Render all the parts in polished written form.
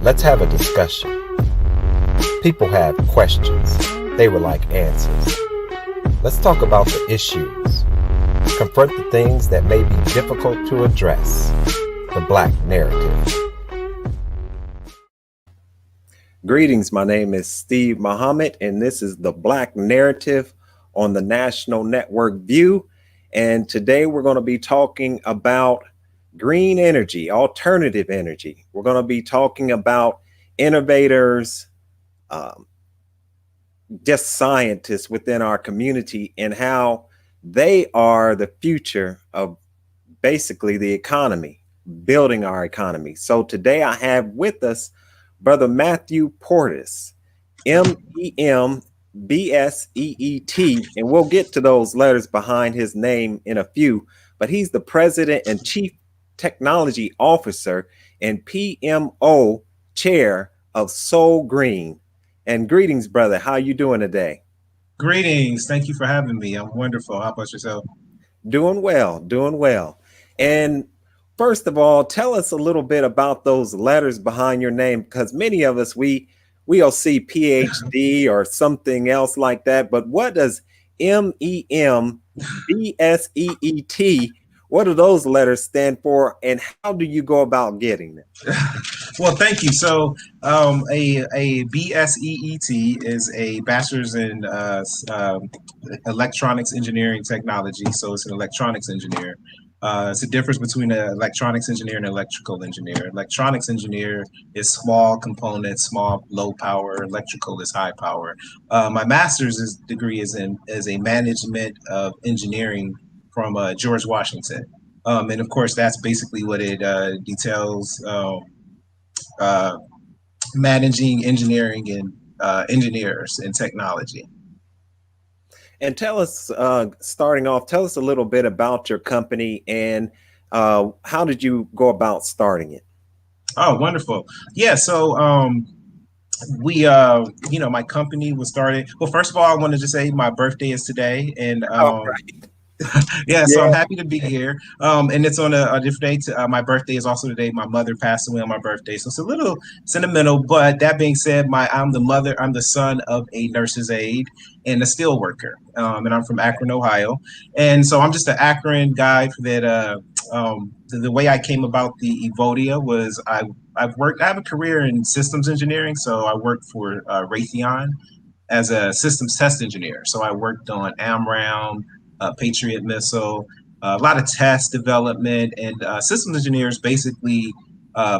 Let's have a discussion. People have questions. They would like answers. Let's talk about the issues. Confront the things that may be difficult to address. The Black narrative. Greetings, my name is Steve Muhammad, and this is the Black narrative on the National Network View. And today we're going to be talking about green energy, alternative energy. We're going to be talking about innovators, just scientists within our community and how they are the future of basically the economy, building our economy. So today I have with us Brother Matthew Portis, MEMBSEET, and we'll get to those letters behind his name in a few, but he's the President and Chief Technology Officer and PMO Chair of Soul Green. And greetings, brother. How you doing today? Greetings. Thank you for having me. I'm wonderful. How about yourself? Doing well, doing well. And first of all, tell us a little bit about those letters behind your name, because many of us, we'll see PhD or something else like that. But what does MEMBSEET, what do those letters stand for, and how do you go about getting them? Well, thank you. So, a BSEET is a bachelor's in electronics engineering technology. So, it's an electronics engineer. It's a difference between an electronics engineer and an electrical engineer. Electronics engineer is small components, small, low power. Electrical is high power. My master's degree is a management of engineering from George Washington. And of course, that's basically what it details. Managing engineering and engineers and technology. And tell us, starting off, tell us a little bit about your company and how did you go about starting it? Oh, wonderful. Yeah, so my company was started. Well, first of all, I wanted to say my birthday is today, and All right. yeah, so I'm Yeah. happy to be here. And it's on a different day. My birthday is also the day my mother passed away on my birthday, so it's a little sentimental. But that being said, I'm the son of a nurse's aide and a steel worker, and I'm from Akron, Ohio. And so I'm just an Akron guy. The way I came about the Evodia was I have a career in systems engineering, so I worked for Raytheon as a systems test engineer. So I worked on AMRAAM, Patriot missile, a lot of test development, and systems engineers basically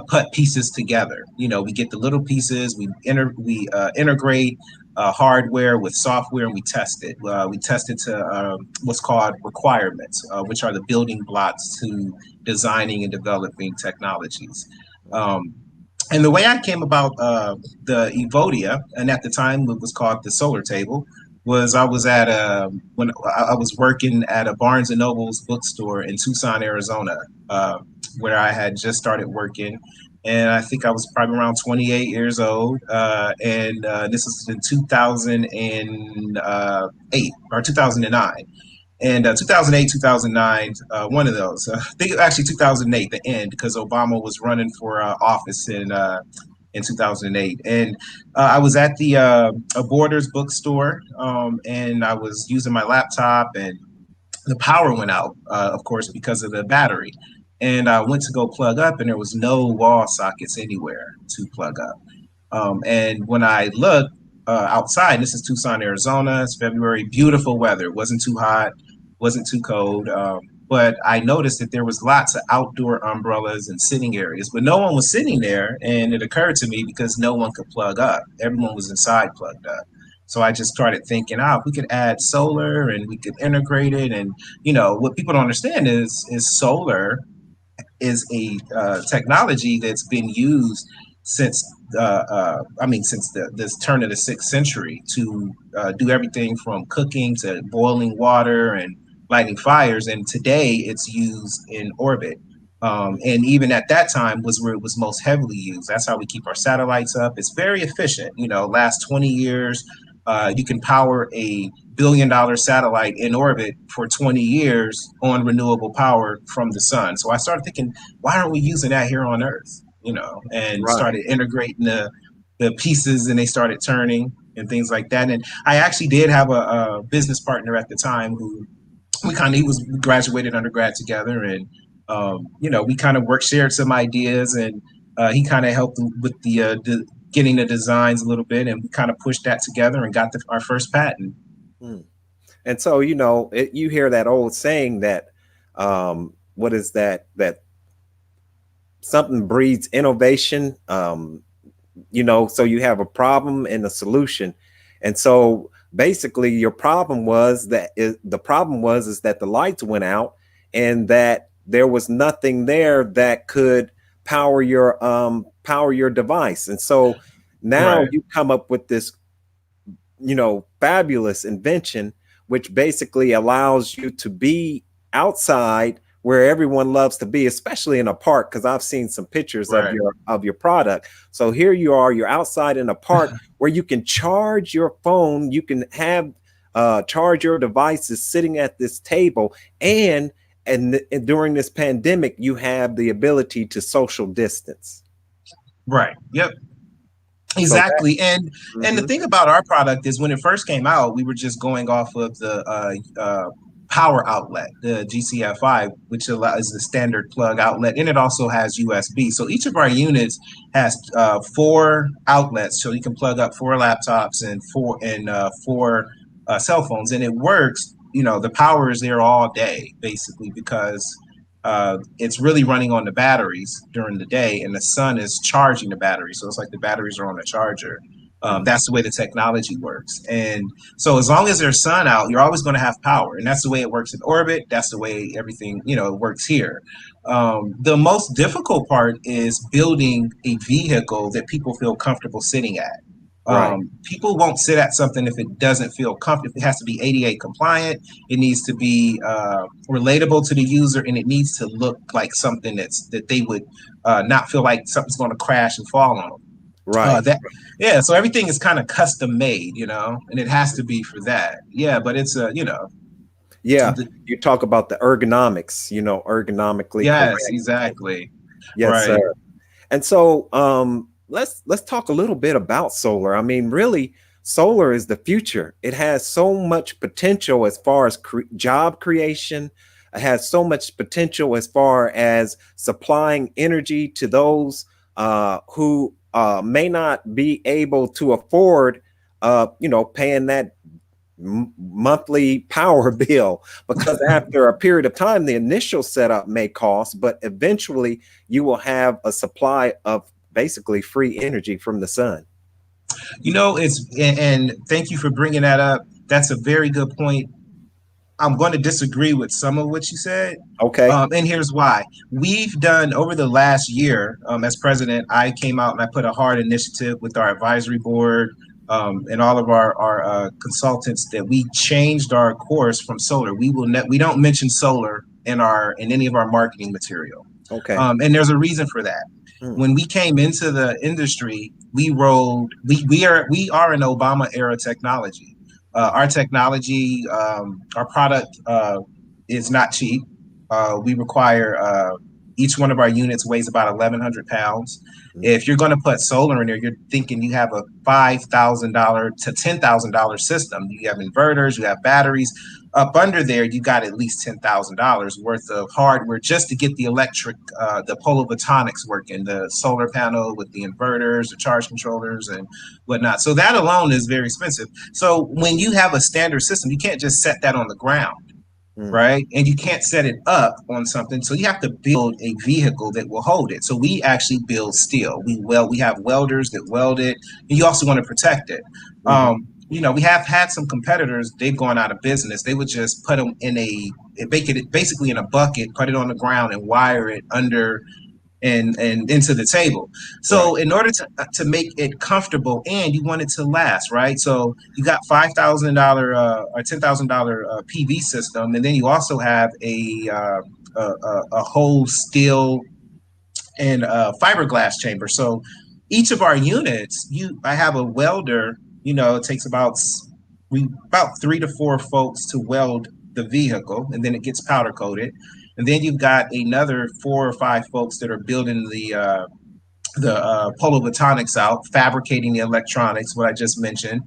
put pieces together. We get the little pieces, we integrate hardware with software, and we test it. We test it to what's called requirements, which are the building blocks to designing and developing technologies. And the way I came about the Evodia, and at the time it was called the Solar Table, was I was when I was working at a Barnes and Noble's bookstore in Tucson, Arizona, where I had just started working, and I think I was probably around 28 years old, and this was in 2008 or 2009. And 2008, 2009, one of those. I think actually 2008, the end, because Obama was running for office in 2008. And I was at a Borders bookstore, and I was using my laptop, and the power went out, of course, because of the battery. And I went to go plug up, and there was no wall sockets anywhere to plug up. And when I looked outside, this is Tucson, Arizona, it's February, beautiful weather. It wasn't too hot, wasn't too cold. But I noticed that there was lots of outdoor umbrellas and sitting areas, but no one was sitting there. And it occurred to me because no one could plug up. Everyone was inside plugged up. So I just started thinking, if we could add solar and we could integrate it. And, what people don't understand is solar is a technology that's been used since this turn of the 6th century to do everything from cooking to boiling water and lighting fires. And today it's used in orbit. And even at that time was where it was most heavily used. That's how we keep our satellites up. It's very efficient. Last 20 years, you can power a billion-dollar satellite in orbit for 20 years on renewable power from the sun. So I started thinking, why aren't we using that here on Earth? and Right. started integrating the pieces, and they started turning and things like that. And I actually did have a business partner at the time who he was graduated undergrad together, and we kind of worked, shared some ideas, and he kind of helped with getting the designs a little bit, and we kind of pushed that together and got our first patent. Mm. And so, you hear that old saying that, what is that? That something breeds innovation. So you have a problem and a solution. And so basically your problem was the problem was is that the lights went out and that there was nothing there that could power your device. And so now Right, you come up with this, fabulous invention, which basically allows you to be outside where everyone loves to be, especially in a park. Because I've seen some pictures of right. your product. So here you are, you're outside in a park where you can charge your phone, you can have charge your devices sitting at this table, and during this pandemic, you have the ability to social distance. Right. Yep. So that. Exactly. And the Mhm. thing about our product is when it first came out, we were just going off of the power outlet, the GCFI, which is the standard plug outlet, and it also has USB. So each of our units has four outlets, so you can plug up four laptops and four cell phones, and it works. The power is there all day, basically, because it's really running on the batteries during the day, and the sun is charging the battery. So it's like the batteries are on a charger. Mhm. That's the way the technology works. And so as long as there's sun out, you're always going to have power. And that's the way it works in orbit. That's the way everything, it works here. The most difficult part is building a vehicle that people feel comfortable sitting at. Right. People won't sit at something if it doesn't feel comfortable. It has to be ADA compliant. It needs to be relatable to the user, and it needs to look like something that they would not feel like something's going to crash and fall on them. Right. That Yeah, so everything is kind of custom made, and it has to be for that. Yeah, but it's Yeah, the, you talk about the ergonomics, ergonomically yes, correct. exactly. Yes, Right. sir. And so let's talk a little bit about solar. I mean, really, solar is the future. It has so much potential as far as job creation. It has so much potential as far as supplying energy to those who may not be able to afford, paying that monthly power bill, because after a period of time the initial setup may cost, but eventually you will have a supply of basically free energy from the sun. And thank you for bringing that up. That's a very good point. I'm going to disagree with some of what you said. Okay. And here's why. We've done over the last year, as president, I came out and I put a hard initiative with our advisory board and all of our consultants that we changed our course from solar. We don't mention solar in any of our marketing material. Okay. And there's a reason for that. Mm. When we came into the industry, we are an Obama era technology. Our technology, our product is not cheap. We require each one of our units weighs about 1,100 pounds. Mm. If you're going to put solar in there, you're thinking you have a $5,000 to $10,000 system. You have inverters, you have batteries. Up under there, you got at least $10,000 worth of hardware just to get the the polavoltaics working, the solar panel with the inverters, the charge controllers, and whatnot. So that alone is very expensive. So when you have a standard system, you can't just set that on the ground, Mm. right? And you can't set it up on something. So you have to build a vehicle that will hold it. So we actually build steel. We have welders that weld it, and you also want to protect it. Hmm. We have had some competitors, they've gone out of business. They would just put them make it basically in a bucket, put it on the ground and wire it under and into the table. Right. So in order to make it comfortable and you want it to last, right? So you got $5,000 or $10,000 PV system, and then you also have a whole steel and fiberglass chamber. So each of our units, I have a welder. It takes about 3 to 4 folks to weld the vehicle, and then it gets powder coated. And then you've got another 4 or 5 folks that are building polyphotonics out, fabricating the electronics, what I just mentioned.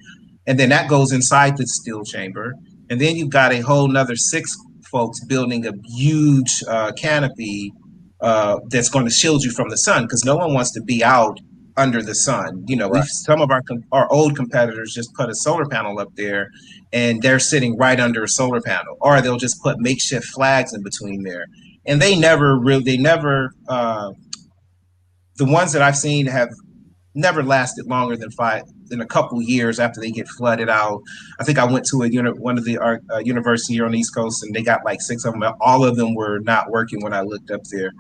And then that goes inside the steel chamber. And then you've got a whole nother six folks building a huge canopy that's going to shield you from the sun because no one wants to be out under the sun. You know, Right. we've some of our old competitors just put a solar panel up there and they're sitting right under a solar panel, or they'll just put makeshift flags in between there. And they never, the ones that I've seen have never lasted longer than a couple years after they get flooded out. I think I went to one of the university here on the East Coast, and they got like six of them. All of them were not working when I looked up there.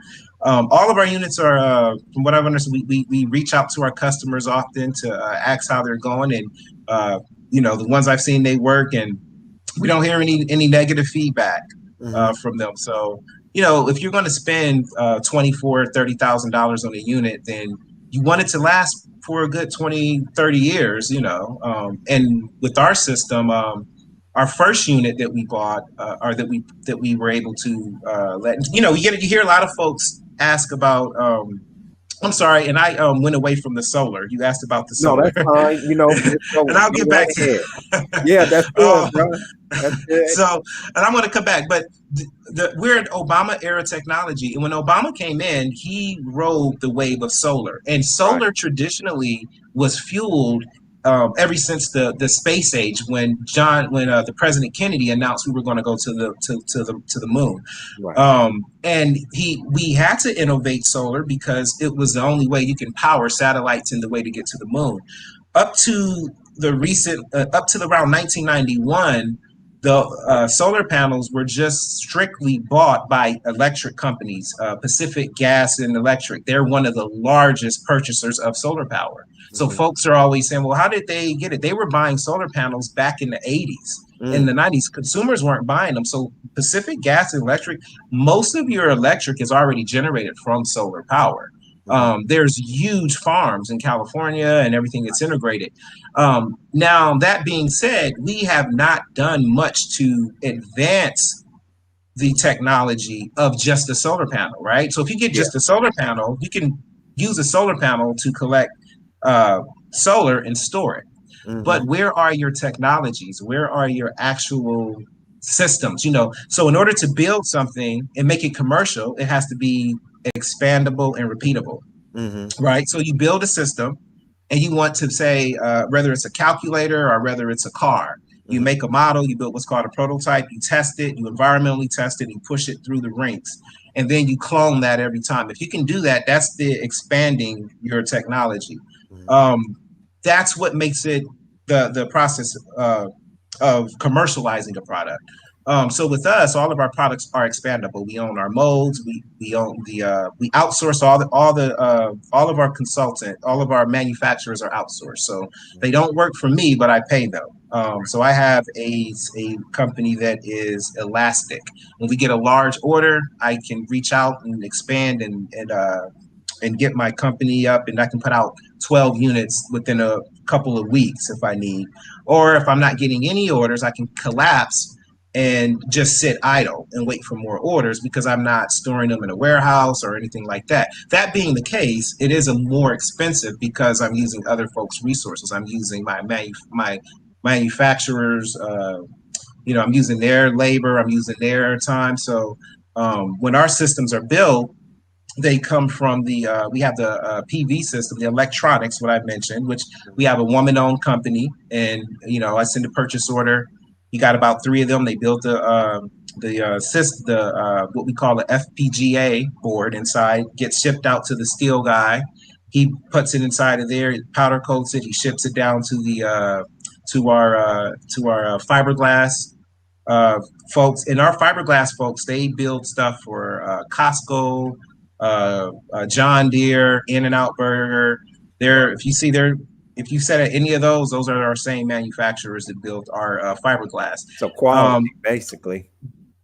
All of our units are, from what I've understood, we reach out to our customers often to ask how they're going, and the ones I've seen they work, and we don't hear any negative feedback Mm-hmm. from them. So if you're going to spend $24,000-$30,000 on a unit, then you want it to last for a good 20-30 years. And with our system, our first unit that we bought, or that we were able to let you hear a lot of folks ask about. I'm sorry, and I went away from the solar. You asked about the No, solar, that's fine. Just and I'll go get right back ahead. to. Yeah, that's good, bro. That's good. So, and I'm going to come back, but we're in Obama era technology, and when Obama came in, he rode the wave of solar, and Right. solar traditionally was fueled. Ever since the space age, when the President Kennedy announced we were going to go to the moon, Right. and we had to innovate solar because it was the only way you can power satellites and the way to get to the moon. Up to around 1991, the solar panels were just strictly bought by electric companies. Pacific Gas and Electric, they're one of the largest purchasers of solar power. So Mm-hmm. folks are always saying, well, how did they get it? They were buying solar panels back in the 80s. In Mm-hmm. the 90s, consumers weren't buying them. So Pacific Gas and Electric, most of your electric is already generated from solar power. Mm-hmm. There's huge farms in California and everything that's integrated. Now, that being said, we have not done much to advance the technology of just a solar panel, right? So if you get Yeah. just a solar panel, you can use a solar panel to collect solar and store it. Mm-hmm. But where are your technologies? Where are your actual systems? So in order to build something and make it commercial, it has to be expandable and repeatable, Mm-hmm. right? So you build a system and you want to say, whether it's a calculator or whether it's a car, you Mm-hmm. make a model, you build what's called a prototype, you test it, you environmentally test it, you push it through the rinks, and then you clone that every time. If you can do that, that's the expanding your technology. Mm-hmm. Um, that's what makes it the process of commercializing a product. So with us, all of our products are expandable. We own our molds. We own we outsource all of our consultant. All of our manufacturers are outsourced. So they don't work for me, but I pay them. So I have a company that is elastic. When we get a large order, I can reach out and expand and get my company up, and I can put out 12 units within a couple of weeks if I need. Or if I'm not getting any orders, I can collapse and just sit idle and wait for more orders because I'm not storing them in a warehouse or anything like that. That being the case, it is a more expensive because I'm using other folks' resources. I'm using my manufacturers. I'm using their labor. I'm using their time. So when our systems are built, they come from we have the PV system, the electronics, what I mentioned, which we have a woman-owned company, and I send a purchase order. You got about three of them. They built the what we call the FPGA board inside, gets shipped out to the steel guy. He puts it inside of there, powder coats it, he ships it down to the to our fiberglass uh, folks. And our fiberglass folks, they build stuff for Costco, John Deere, In and Out Burger. They're if you said at any of those are our same manufacturers that built our fiberglass. So quality, Um, basically.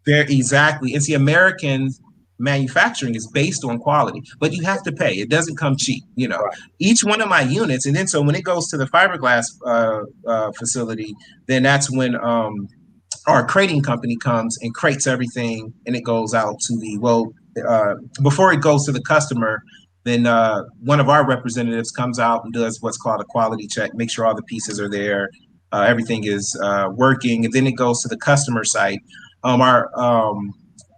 exactly. It's the American manufacturing is based on quality, but you have to pay. It doesn't come cheap. Right. Each one of my units, and then so when it goes to the fiberglass facility, then that's when our crating company comes and crates everything, and it goes out to before it goes to the customer. then one of our representatives comes out and does what's called a quality check, make sure all the pieces are there, everything is working, and then it goes to the customer site. Our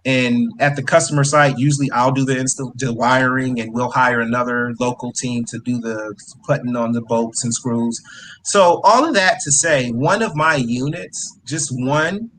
and at the customer site, usually I'll do the wiring, and we'll hire another local team to do the putting on the bolts and screws. So all of that to say, one of my units, just one,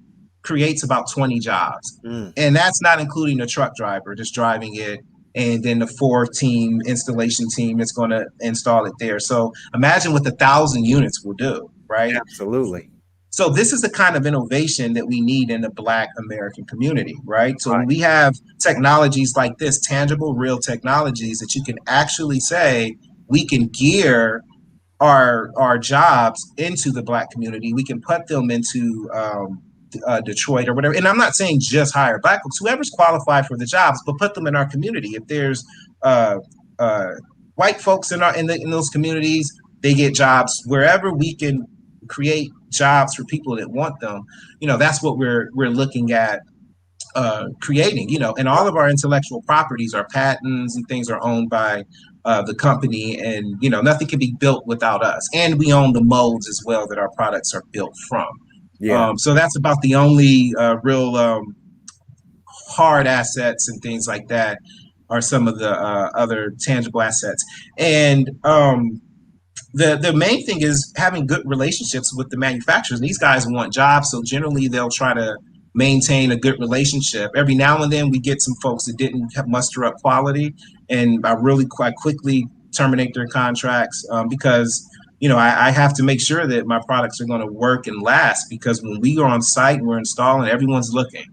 creates about 20 jobs. Mm, And that's not including the truck driver just driving it, and then the four team installation team that's going to install it there. So imagine what 1,000 units will do, right? absolutely. So this is the kind of innovation that we need in the Black American community, right? So Right. when we have technologies like this, tangible, real technologies that you can actually say, we can gear our jobs into the Black community. We can put them into Detroit or whatever. And I'm not saying just hire Black folks, whoever's qualified for the jobs, but put them in our community. If there's uh, uh, white folks in those communities, they get jobs wherever we can create jobs for people that want them. That's what we're looking at creating. And all of our intellectual properties, our patents and things, are owned by the company, and nothing can be built without us. And we own the molds as well that our products are built from. Yeah. So that's about the only real hard assets and things like that are some of the other tangible assets. And the main thing is having good relationships with the manufacturers. These guys want jobs, so generally they'll try to maintain a good relationship. Every now and then we get some folks that didn't muster up quality, and I really quite quickly terminate their contracts because I have to make sure that my products are going to work and last, because when we are on site and we're installing, everyone's looking.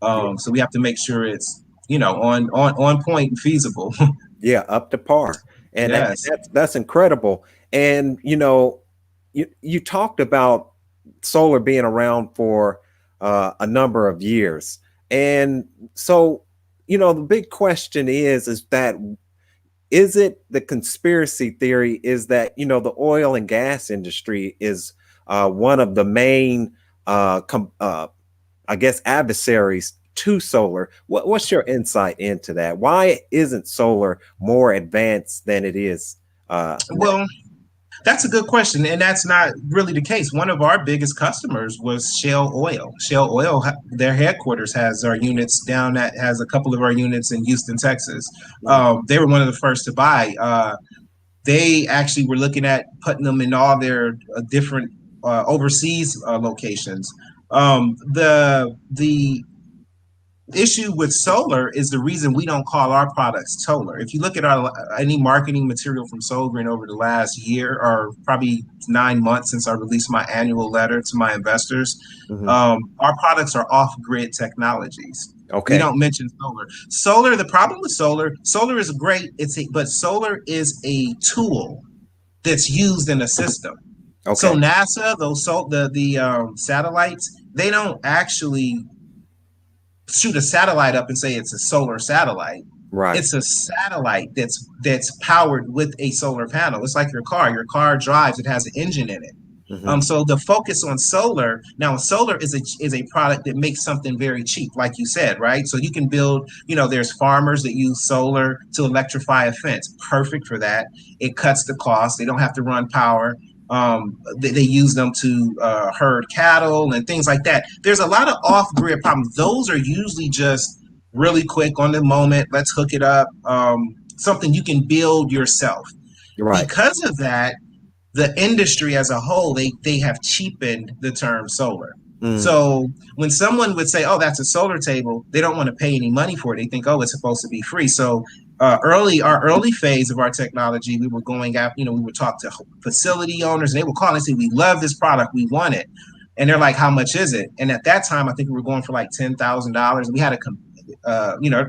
Yeah. So we have to make sure it's on point and feasible. Yeah, up to par. And Yes. that's incredible. And you talked about solar being around for a number of years. And so, the big question is that is it the conspiracy theory is that the oil and gas industry is one of the main I guess adversaries to solar. What's your insight into that? Why isn't solar more advanced than it is now? Well, that's a good question, and that's not really the case. One of our biggest customers was Shell Oil. Shell Oil, their headquarters has our units down at has a couple of our units in Houston, Texas. Mm, They were one of the first to buy. They actually were looking at putting them in all their different overseas locations. The issue with solar is the reason we don't call our products solar. If you look at our any marketing material from Solar Green over the last year, or probably 9 months since I released my annual letter to my investors, mhm. our products are off-grid technologies. We Okay. don't mention solar. Solar. The problem with solar is great. But solar is a tool that's used in a system. So Okay. NASA, the satellites, they don't actually shoot a satellite up and say it's a solar satellite. Right. It's a satellite that's powered with a solar panel. It's like your car. Your car drives. It has an engine in it. Hmm. So the focus on solar now, solar is a product that makes something very cheap, like you said, right? So you can build. There's farmers that use solar to electrify a fence. Perfect for that. It cuts the cost. They don't have to run power. They use them to herd cattle and things like that. There's a lot of off-grid problems. Those are usually just really quick on the moment. Let's hook it up. Something you can build yourself. Right. Because of that, the industry as a whole, they have cheapened the term solar. Mm, So when someone would say, "Oh, that's a solar table," they don't want to pay any money for it. They think, "Oh, it's supposed to be free." So our early phase of our technology, we were going out. We would talk to facility owners, and they would call and say, "We love this product, we want it," and they're like, "How much is it?" And at that time, I think we were going for like $10,000. We had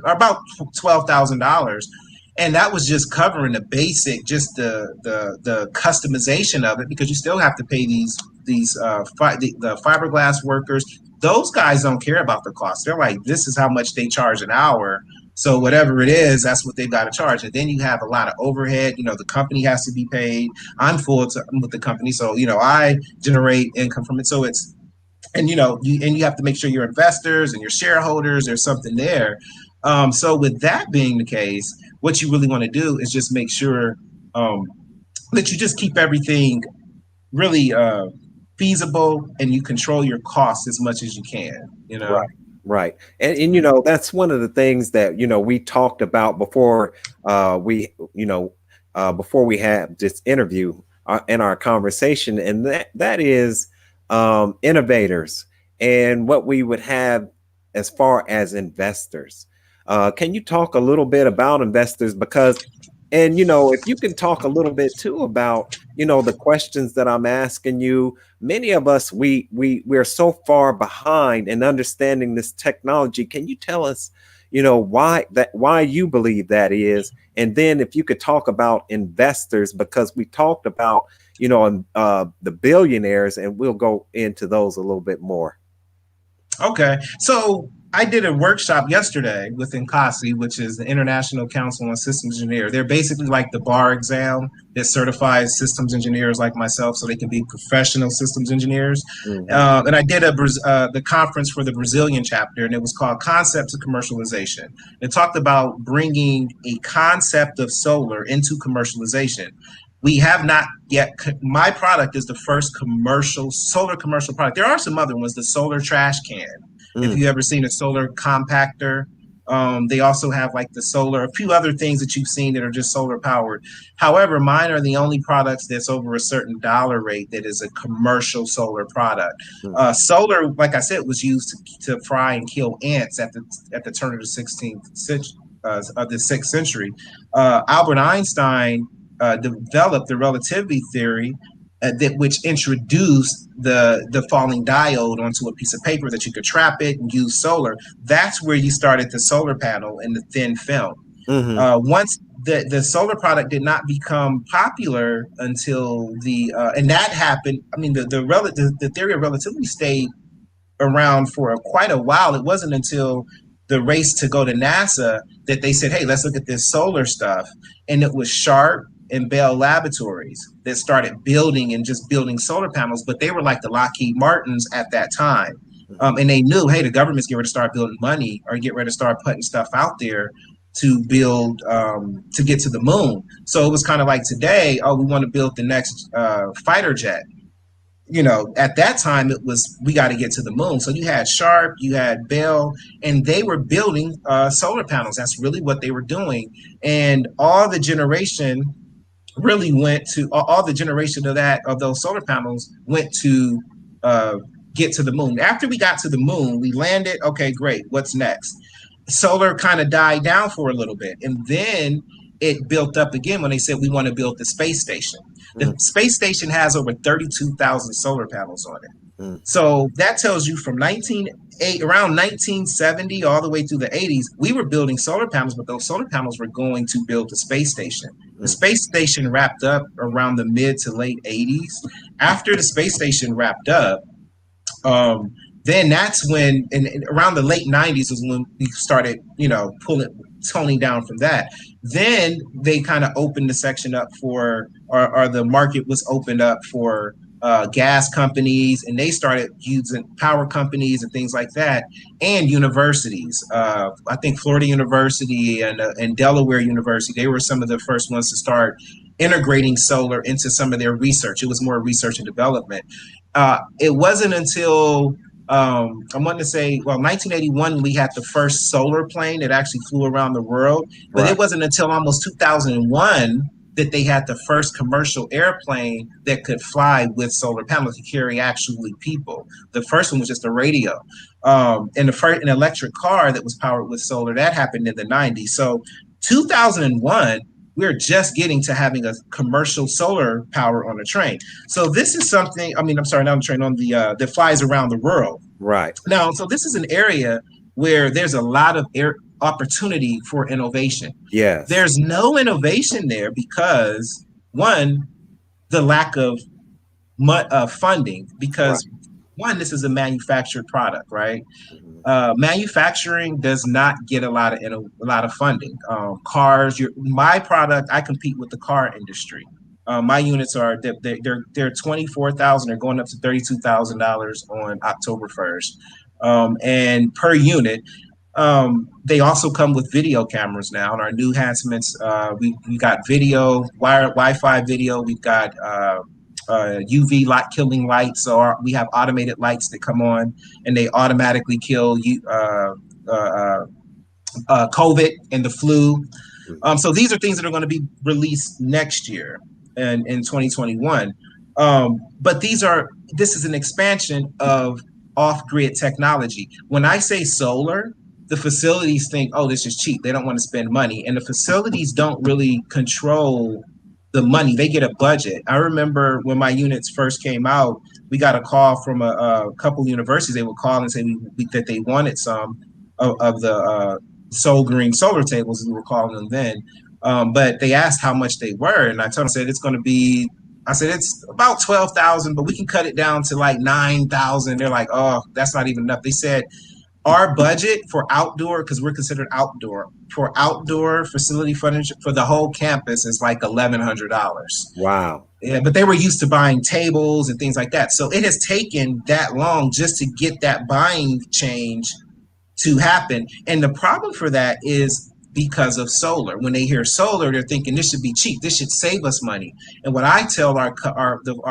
about $12,000, and that was just covering the basic, just the customization of it, because you still have to pay the fiberglass workers. Those guys don't care about the cost. They're like, this is how much they charge an hour. So whatever it is, that's what they've got to charge. And then you have a lot of overhead. The company has to be paid. I'm full with the company, so I generate income from it. So it's and you have to make sure your investors and your shareholders, there's something there. So with that being the case, what you really want to do is just make sure um, that you just keep everything really feasible and you control your costs as much as you can, you Right, know? right. And that's one of the things that, we talked about before we, before we had this interview in our conversation, and that is innovators and what we would have as far as investors. Can you talk a little bit about investors? Because, and if you can talk a little bit too about, the questions that I'm asking you. Many of us, we're so far behind in understanding this technology. Can you tell us, why you believe that is? And then if you could talk about investors, because we talked about, the billionaires, and we'll go into those a little bit more. Okay. So I did a workshop yesterday with INCASI, which is the International Council on Systems Engineers. They're basically like the bar exam that certifies systems engineers like myself so they can be professional systems engineers. Hmm. And I did the conference for the Brazilian chapter, and it was called Concepts of Commercialization. It talked about bringing a concept of solar into commercialization. We have not yet. My product is the first solar commercial product. There are some other ones, the solar trash can. If you ever seen a solar compactor, they also have like the solar, a few other things that you've seen that are just solar powered. However, mine are the only products that's over a certain dollar rate that is a commercial solar product. Solar, like I said, was used to fry and kill ants at the turn of the 16th century. Of the 6th century, Albert Einstein developed the relativity theory which introduced the falling diode onto a piece of paper that you could trap it and use solar. That's where you started the solar panel and the thin film. Hmm. Once the solar product did not become popular until and that happened. I mean, the theory of relativity stayed around for quite a while. It wasn't until the race to go to NASA that they said, "Hey, let's look at this solar stuff," and it was Sharp and Bell Laboratories that started building and just building solar panels. But they were like the Lockheed Martins at that time, and they knew, hey, the government's getting ready to start building money or get ready to start putting stuff out there to build to get to the moon. So it was kind of like today, oh, we want to build the next fighter jet. At that time it was we got to get to the moon. So you had Sharp, you had Bell, and they were building solar panels. That's really what they were doing, and all the generation really went to all the generation of those solar panels went to uh, get to the moon. After we got to the moon, we landed. Okay, great. What's next? Solar kind of died down for a little bit, and then it built up again when they said we want to build the space station. The space station has over 32,000 solar panels on it. So that tells you from around 1970 all the way through the 80s, we were building solar panels, but those solar panels were going to build the space station. The space station wrapped up around the mid to late 80s. After the space station wrapped up, um, then that's when, and around the late 90s is when we started, toning down from that. Then they kind of opened the section up or the market was opened up for gas companies, and they started using power companies and things like that, and universities. I think Florida University and Delaware University, they were some of the first ones to start integrating solar into some of their research. It was more research and development. It wasn't until I want to say, well, 1981, we had the first solar plane that actually flew around the world. But Right. it wasn't until almost 2001 that they had the first commercial airplane that could fly with solar panels to carry actually people. The first one was just a radio. And the first an electric car that was powered with solar that happened in the 90s. So 2001, we're just getting to having a commercial solar power on a train. So this is something. I mean, I'm sorry, not on the train, on the that flies around the world. Right. Now, so this is an area where there's a lot of opportunity for innovation. Yes. There's no innovation there because one, the lack of funding. Right. Because one, this is a manufactured product, right? Mhm. Manufacturing does not get a lot of funding. Cars, my product, I compete with the car industry. My units are they're 24,000. They're going up to $32,000 on October 1st, and per unit. They also come with video cameras now. In our new enhancements, we got video, Wi-Fi video. We've got UV light killing lights. So we have automated lights that come on and they automatically kill you. COVID and the flu. Mhm. So these are things that are going to be released next year and in 2021. But this is an expansion of off-grid technology. When I say solar, the facilities think, oh, this is cheap. They don't want to spend money. And the facilities don't really control the money. They get a budget. I remember when my units first came out, we got a call from a couple universities. They would call and say that they wanted some of the Soul Green solar tables, as we were calling them then. But they asked how much they were, and I told them, I said it's going to be. I said it's about 12,000, but we can cut it down to like 9,000. They're like, oh, that's not even enough. They said our budget for outdoor, because we're considered outdoor, for outdoor facility furniture for the whole campus is like $1,100. Wow. Yeah, but they were used to buying tables and things like that. So it has taken that long just to get that buying change to happen. And the problem for that is because of solar. When they hear solar, they're thinking this should be cheap. This should save us money. And what I tell our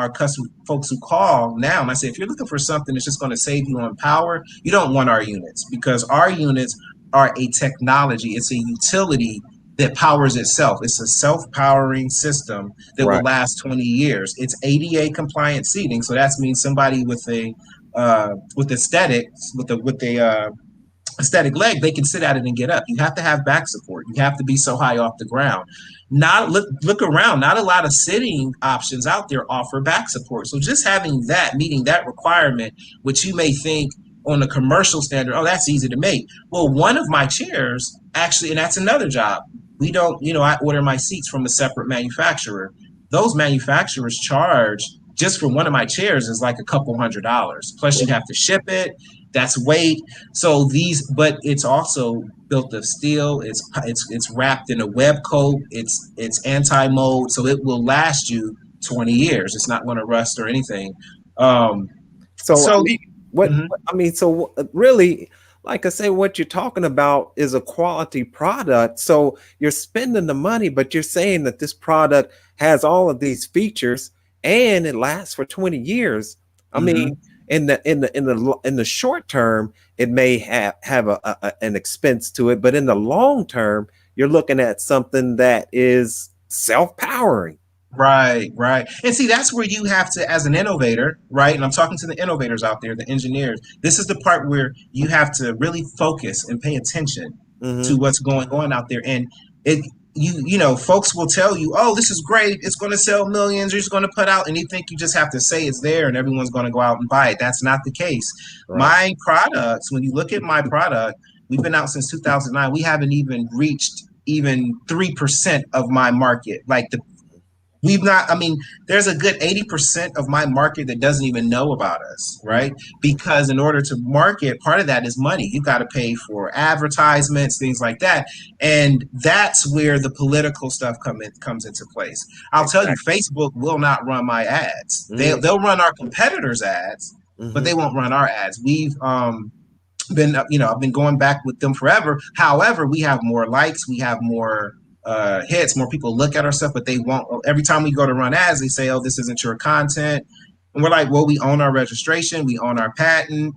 customer folks who call now, and I say, if you're looking for something that's just going to save you on power, you don't want our units because our units are a technology. It's a utility that powers itself. It's a self-powering system that will Right. last 20 years. It's ADA compliant seating, so that means somebody with aesthetics with a aesthetic leg, they can sit at it and get up. You have to have back support. You have to be so high off the ground. Not look around. Not a lot of sitting options out there offer back support. So just having that, meeting that requirement, which you may think on a commercial standard, oh, that's easy to make. Well, one of my chairs actually, and that's another job. We don't, I order my seats from a separate manufacturer. Those manufacturers charge just for one of my chairs is like a couple $100. Plus you have to ship it. That's weight. So but it's also built of steel. It's wrapped in a web coat. It's anti mold, so it will last you 20 years. It's not going to rust or anything. Um, So I so mean, what mhm. I mean, so really, like I say, what you're talking about is a quality product. So you're spending the money, but you're saying that this product has all of these features and it lasts for 20 years. I mean, Mhm. in the short term, it may have an expense to it, but in the long term, you're looking at something that is self-powering. Right, right. And see, that's where you have to, as an innovator, right? And I'm talking to the innovators out there, the engineers. This is the part where you have to really focus and pay attention to Hmm. what's going on out there. And it, folks will tell you, oh, this is great. It's going to sell millions. You're just going to put out, and you think you just have to say it's there and everyone's going to go out and buy it. That's not the case. Right. My products, when you look at my product, we've been out since 2009. We haven't even reached even 3% of my market. Like we've not, I mean, there's a good 80% of my market that doesn't even know about us, right? Because in order to market, part of that is money. You got to pay for advertisements, things like that. And that's where the political stuff comes into place. I'll tell you, Exactly. Facebook will not run my ads. Mm-hmm. They'll run our competitors' ads, but Mm-hmm. they won't run our ads. We've been, I've been going back with them forever. However, we have more likes, we have more hits, more people look at our stuff, but they won't. Every time we go to run ads, they say, "Oh, this isn't your content," and we're like, "Well, we own our registration, we own our patent.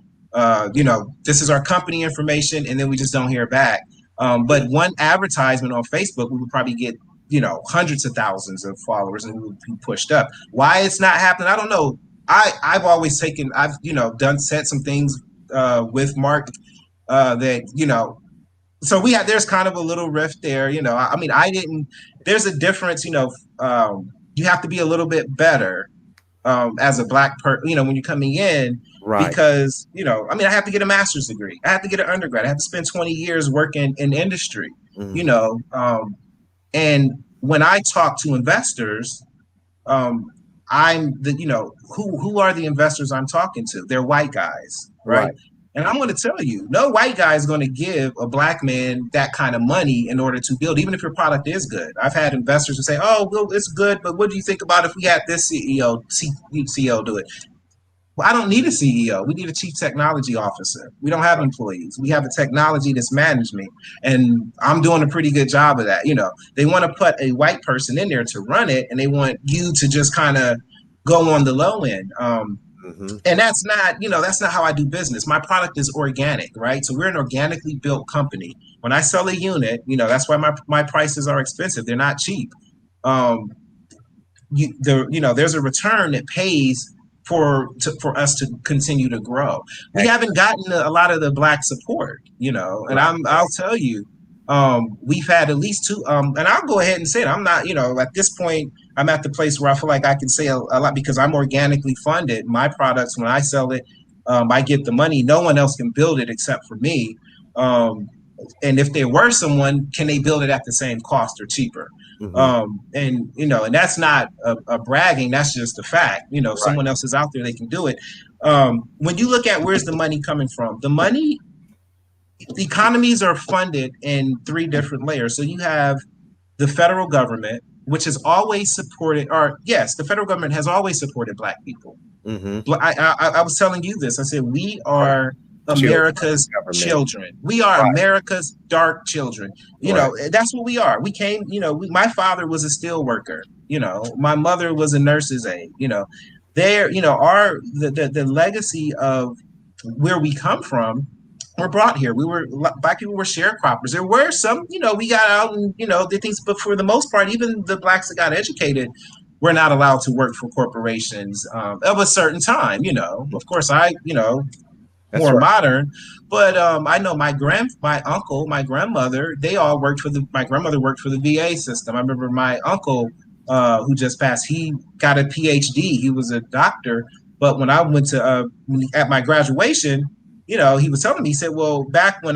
This is our company information," and then we just don't hear back. But one advertisement on Facebook, we would probably get hundreds of thousands of followers, and we would be pushed up. Why it's not happening, I don't know. I've always taken, I've done said some things with Mark that so there's kind of a little rift there. I mean, I didn't. There's a difference. You have to be a little bit better as a black person. When you're coming in, Right. because I mean, I have to get a master's degree. I have to get an undergrad. I have to spend 20 years working in industry. You Mm-hmm. know, um, and when I talk to investors, um, I'm the who are the investors I'm talking to? They're white guys, right? Right. And I'm going to tell you, no white guy is going to give a black man that kind of money in order to build, even if your product is good. I've had investors who say, "Oh, well, it's good, but what do you think about if we had this CEO do it?" I don't need a CEO. We need a chief technology officer. We don't have employees. We have a technology that's managed me, and I'm doing a pretty good job of that. They want to put a white person in there to run it, and they want you to just kind of go on the low end. Mm-hmm. And that's not how I do business. My product is organic, right? So we're an organically built company. When I sell a unit, that's why my prices are expensive. They're not cheap. Um, there's a return that pays for us to continue to grow. We haven't gotten a lot of the black support, and Right. I'll tell you, we've had at least two, and I'll go ahead and say it. I'm not, at this point, I'm at the place where I feel like I can say a lot because I'm organically funded. My products, when I sell it, I get the money. No one else can build it except for me. Um, and if there were someone, can they build it at the same cost or cheaper? Mm-hmm. And that's not a bragging. That's just a fact. If Right. someone else is out there, they can do it. When you look at where's the money coming from, the economies are funded in three different layers. So you have the federal government, which has always supported, or yes, the federal government has always supported Black people. Mm-hmm. I was telling you this. I said we Right. are Children America's government. children. We are Right. America's dark children. Right. That's what we are. We came. My father was a steel worker. My mother was a nurse's aide. There. Our the legacy of where we come from were brought here. Black people were sharecroppers. There were some, we got out and did things, but for the most part, even the blacks that got educated were not allowed to work for corporations of a certain time. Of course, That's more right. modern, but I know my uncle, my grandmother, they all worked for the. My grandmother worked for the VA system. I remember my uncle, who just passed. He got a PhD. He was a doctor. But when I went to at my graduation, he was telling me. He said, "Well, back when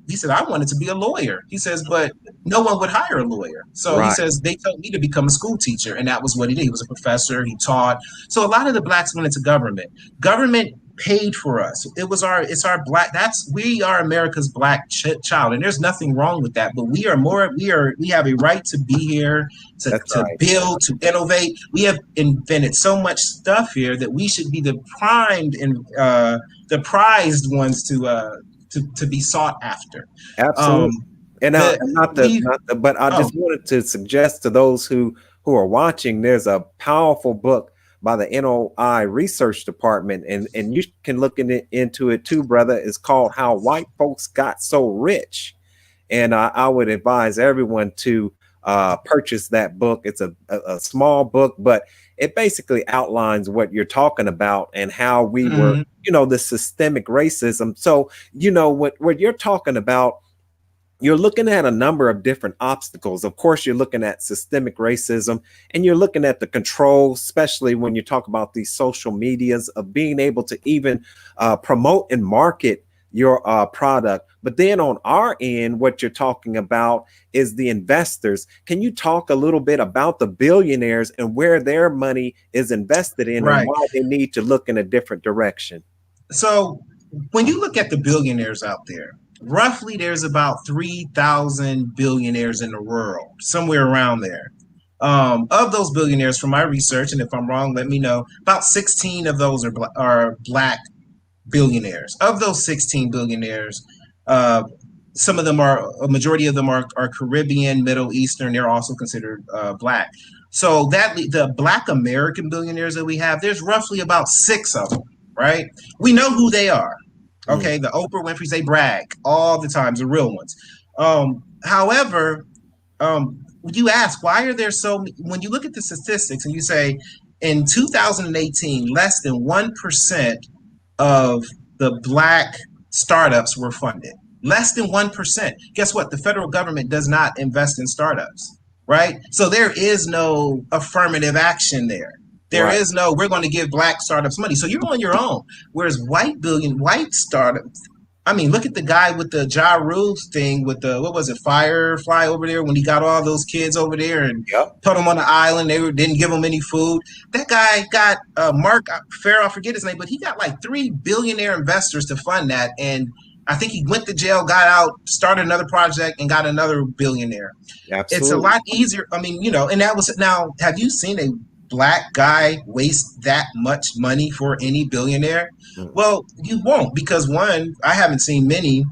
he said I wanted to be a lawyer." He says, but no one would hire a lawyer. So he Right. says they told me to become a school teacher, and that was what he did. He was a professor. He taught. So a lot of the blacks went into government. Government paid for us. It's our black. We are America's black child, and there's nothing wrong with that. But we have a right to be here, That's to right. build, to innovate. We have invented so much stuff here that we should be the primed and the prized ones to be sought after. Um, Absolutely. And the we but I oh just wanted to suggest to those who are watching, there's a powerful book by the NOI Research Department, and you can look into it too, brother. It's called "How White Folks Got So Rich," and I would advise everyone to purchase that book. It's a small book, but it basically outlines what you're talking about and how we were, mhm, the systemic racism. So, what you're talking about, you're looking at a number of different obstacles. Of course, you're looking at systemic racism, and you're looking at the control, especially when you talk about these social medias, of being able to even promote and market your product. But then on our end, what you're talking about is the investors. Can you talk a little bit about the billionaires and where their money is invested in and right. why they need to look in a different direction? So when you look at the billionaires out there, roughly there's about 3,000 billionaires in the world, somewhere around there. Of those billionaires, from my research, and if I'm wrong, let me know. About 16 of those are black billionaires. Of those 16 billionaires, uh, some of them a majority of them are Caribbean, Middle Eastern. They're also considered black. So the black American billionaires that we have, there's roughly about six of them, right? We know who they are. Mm. Okay, the Oprah Winfrey's, they brag all the time, the real ones. However, you ask why are there so? When you look at the statistics and you say in 2018, less than 1% of the black startups were funded. Less than 1%. Guess what? The federal government does not invest in startups, right? So there is no affirmative action there. There Right. is no, we're going to give black startups money. So you're on your own. Whereas white startups, I mean, look at the guy with the Ja Rule thing with the, what was it, Firefly over there when he got all those kids over there and Yep. put them on the island. Didn't give them any food. That guy got Mark Farrell, I forget his name, but he got like three billionaire investors to fund that. And I think he went to jail, got out, started another project, and got another billionaire. It's a Absolutely. lot easier. I mean, and that was now. Have you seen a? black guy waste that much money for any billionaire? Mm. Well, you won't, because one, I haven't seen many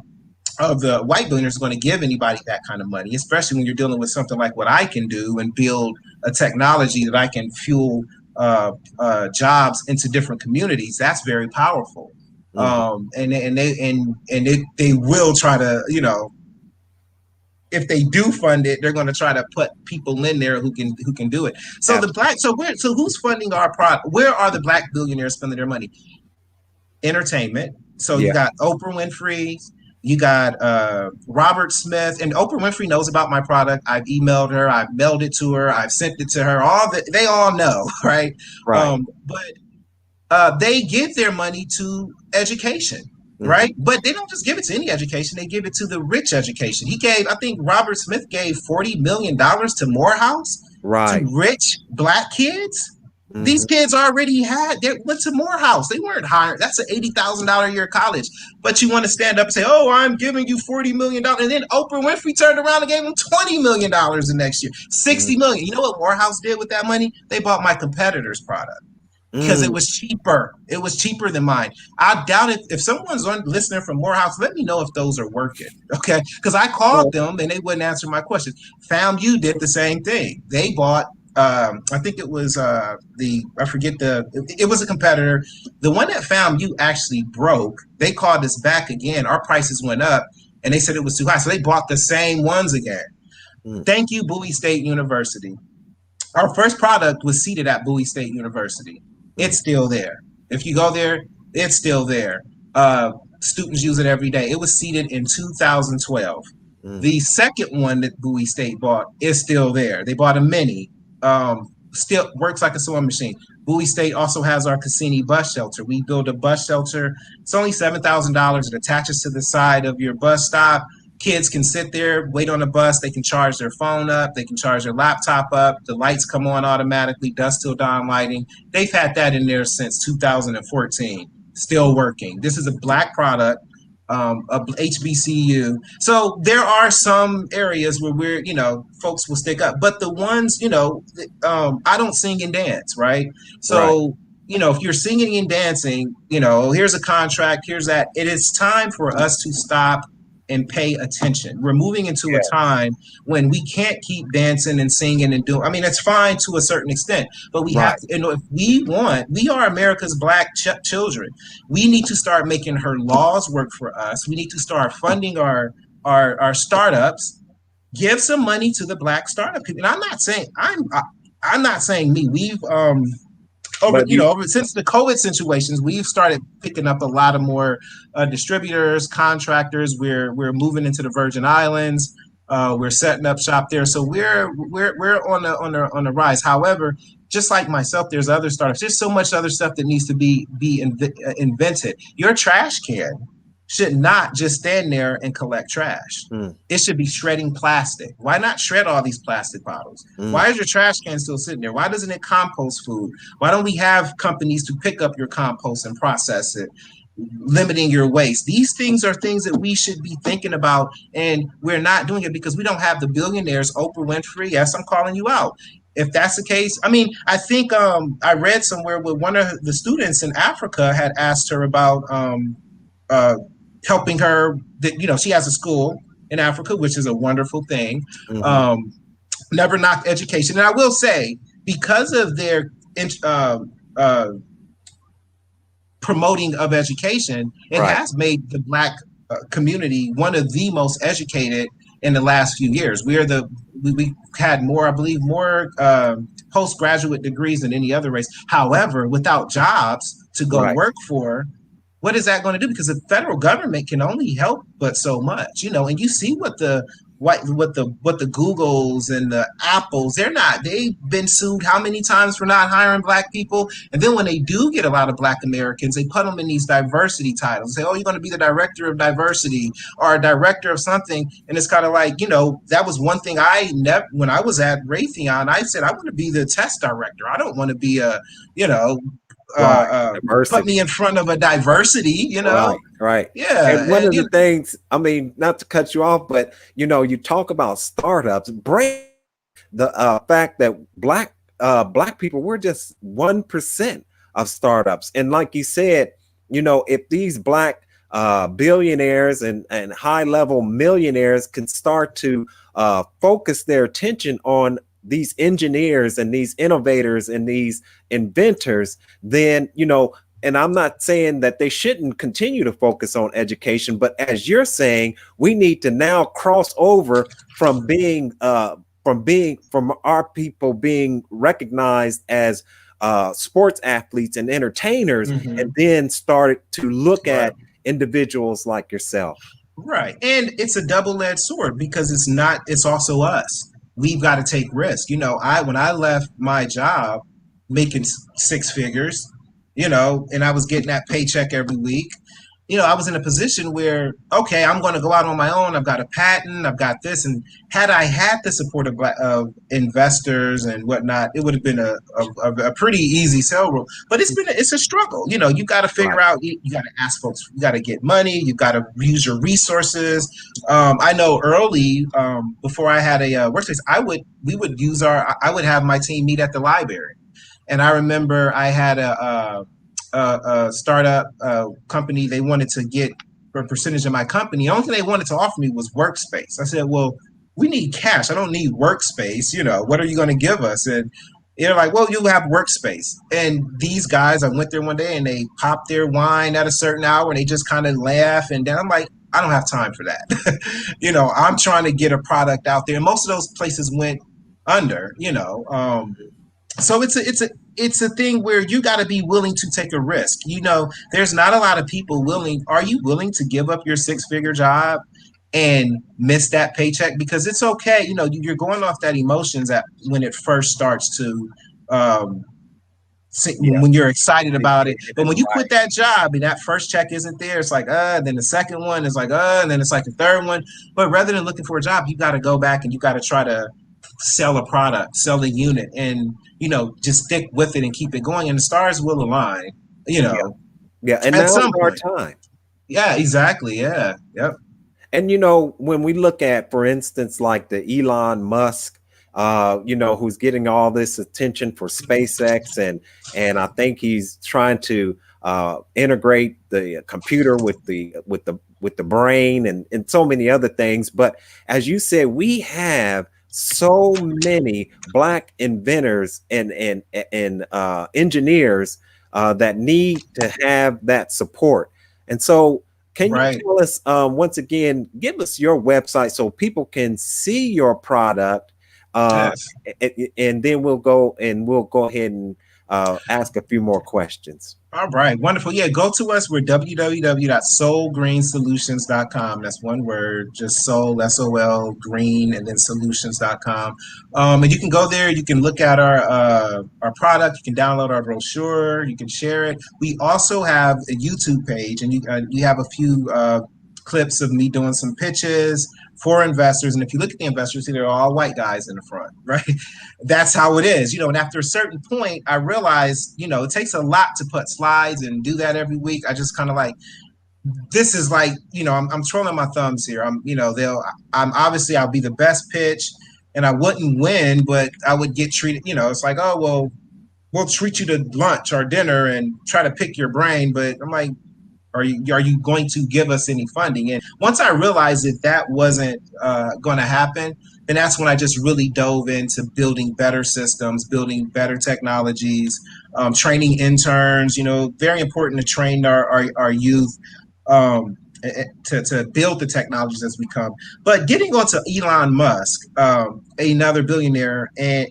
of the white billionaires going to give anybody that kind of money, especially when you're dealing with something like what I can do and build a technology that I can fuel jobs into different communities. That's very powerful. Mhm. They will try to, if they do fund it, they're going to try to put people in there who can do it. So the black, Absolutely. so who's funding our product? Where are the black billionaires spending their money? Entertainment. So you Yeah. got Oprah Winfrey, you got Robert Smith, and Oprah Winfrey knows about my product. I've emailed her, I've mailed it to her, I've sent it to her. They all know, right? Right. But they give their money to education, Mhm. right? But they don't just give it to any education; they give it to the rich education. I think Robert Smith gave $40 million to Morehouse, to Right. rich black kids. These Mhm. kids already they went to Morehouse. They weren't hired. That's an $80,000 a year college. But you want to stand up and say, "Oh, I'm giving you $40 million," and then Oprah Winfrey turned around and gave them $20 million the next year, Mhm. $60 million. You know what Morehouse did with that money? They bought my competitor's product because it Mm. was cheaper. It was cheaper than mine. I doubt it. If someone's on listening from Morehouse, let me know if those are working. Okay, because I called Well, them and they wouldn't answer my question. FAMU did the same thing. They bought. I think it was I forget it was a competitor. The one that FAMU actually broke. They called us back again. Our prices went up, and they said it was too high, so they bought the same ones again. mm. Thank you, Bowie State University. Our first product was seated at Bowie State University. It's Mm. still there. If you go there, it's still there. Students use it every day. It was seated in 2012. Mm. The second one that Bowie State bought is still there. They bought a mini. Still works like a sewing machine. Bowie State also has our Cassini bus shelter. We build a bus shelter. It's only $7,000. It attaches to the side of your bus stop. Kids can sit there, wait on the bus. They can charge their phone up. They can charge their laptop up. The lights come on automatically, dusk till dawn lighting. They've had that in there since 2014, still working. This is a black product, a HBCU. So there are some areas where folks will stick up, but the ones, I don't sing and dance, right? Right. So, if you're singing and dancing, here's a contract, here's that. It is time for us to stop and pay attention. We're moving into a Yes. time when we can't keep dancing and singing and doing. I mean, it's fine to a certain extent, but we have Right. to. If we are America's black children. We need to start making her laws work for us. We need to start funding our startups. Give some money to the black startup people. And I'm not saying me. We've over But you since the COVID situations, we've started picking up a lot of more distributors, contractors. We're moving into the Virgin Islands. We're setting up shop there, so we're on the rise. However, just like myself, there's other startups. There's so much other stuff that needs to be invented. Your trash can should not just stand there and collect trash. mm. It should be shredding plastic. Why not shred all these plastic bottles? Why Mm. is your trash can still sitting there? Why doesn't it compost food? Why don't we have companies to pick up your compost and process it, limiting your waste? These things are things that we should be thinking about, and we're not doing it because we don't have the billionaires. Oprah Winfrey, yes, I'm calling you out. If that's the case, I mean, I think I read somewhere where one of the students in Africa had asked her about uh, helping her. That she has a school in Africa, which is a wonderful thing. Mhm. Um, Never knock education, and I will say because of their uh, uh, promoting of education, it Right. has made the black community one of the most educated in the last few years. We had more, I believe, more postgraduate degrees than any other race. However, without jobs to go Right. work for, what is that going to do? Because the federal government can only help but so much, and you see what the Googles and the Apples, they've been sued how many times for not hiring black people. And then when they do get a lot of black Americans, they put them in these diversity titles. Say, oh, you're going to be the director of diversity or a director of something. And it's kind of like, that was one thing I never, when I was at Raytheon, I said, I want to be the test director. I don't want to be you know, Right. put Diversity. me in front of a diversity. Right. Right. Yeah. And one And of the things, I mean, not to cut you off, but you talk about startups, break the fact that black Black people, we're just 1% of startups. And like you said, if these Black billionaires and high level millionaires can start to focus their attention on these engineers and these innovators and these inventors, then, and I'm not saying that they shouldn't continue to focus on education, but as you're saying, we need to now cross over from from our people being recognized as sports athletes and entertainers, and Mm-hmm. then started to look Right. at individuals like yourself. Right. And it's a double-edged sword because it's not, it's also us. We've got to take risk. When I left my job making six figures, and I was getting that paycheck every week, I was in a position where, okay, I'm going to go out on my own. I've got a patent. I've got this. And had I had the support of investors and whatnot, it would have been a pretty easy sell roll. But it's a struggle. You got to figure Right. out. You got to ask folks. You got to get money. You got to use your resources. I know early before I had a workspace, we would use I would have my team meet at the library, and I remember I had a startup company. They wanted to get a percentage of my company. The only thing they wanted to offer me was workspace. I said, well, we need cash. I don't need workspace. What are you going to give us? And they're like, well, you have workspace. And these guys, I went there one day and they popped their wine at a certain hour and they just kind of laugh. And then I'm like, I don't have time for that. I'm trying to get a product out there. And most of those places went under. So it's a thing where you got to be willing to take a risk. There's not a lot of people willing. Are you willing to give up your six-figure job and miss that paycheck? Because it's okay. You're going off that emotions that when it first starts to um, Yeah. when you're excited about it. But when you Right. quit that job and that first check isn't there, it's like, then the second one is like, and then it's like the third one. But rather than looking for a job, you got to go back and you got to try to sell a product, sell a unit, and just stick with it and keep it going. And the stars will align, Yeah. Yeah. And at now is some our point. time. Yeah, exactly. Yeah. Yep. And when we look at, for instance, like the Elon Musk, who's getting all this attention for SpaceX, and I think he's trying to integrate the computer with the brain and so many other things. But as you said, we have so many Black inventors and engineers that need to have that support. And so, can you Right. tell us once again, give us your website so people can see your product, uh, Yes. and then we'll go ahead and ask a few more questions. All right, wonderful. Yeah, go to us. We're www.soulgreensolutions.com. That's one word, just soul, SOL, green, and then solutions.com. And you can go there. You can look at our product. You can download our brochure. You can share it. We also have a YouTube page, and you have a few clips of me doing some pitches for investors. And if you look at the investors, see they're all white guys in the front, right? That's how it is, And after a certain point, I realized, it takes a lot to put slides and do that every week. I just kind of like, this is like, I'm trolling my thumbs here. I'm obviously I'll be the best pitch, and I wouldn't win, but I would get treated. It's like, oh well, we'll treat you to lunch or dinner and try to pick your brain, but I'm like, are you going to give us any funding? And once I realized that wasn't going to happen, then that's when I just really dove into building better systems, building better technologies, training interns. Very important to train our youth. To build the technologies as we come. But getting on to Elon Musk, another billionaire, and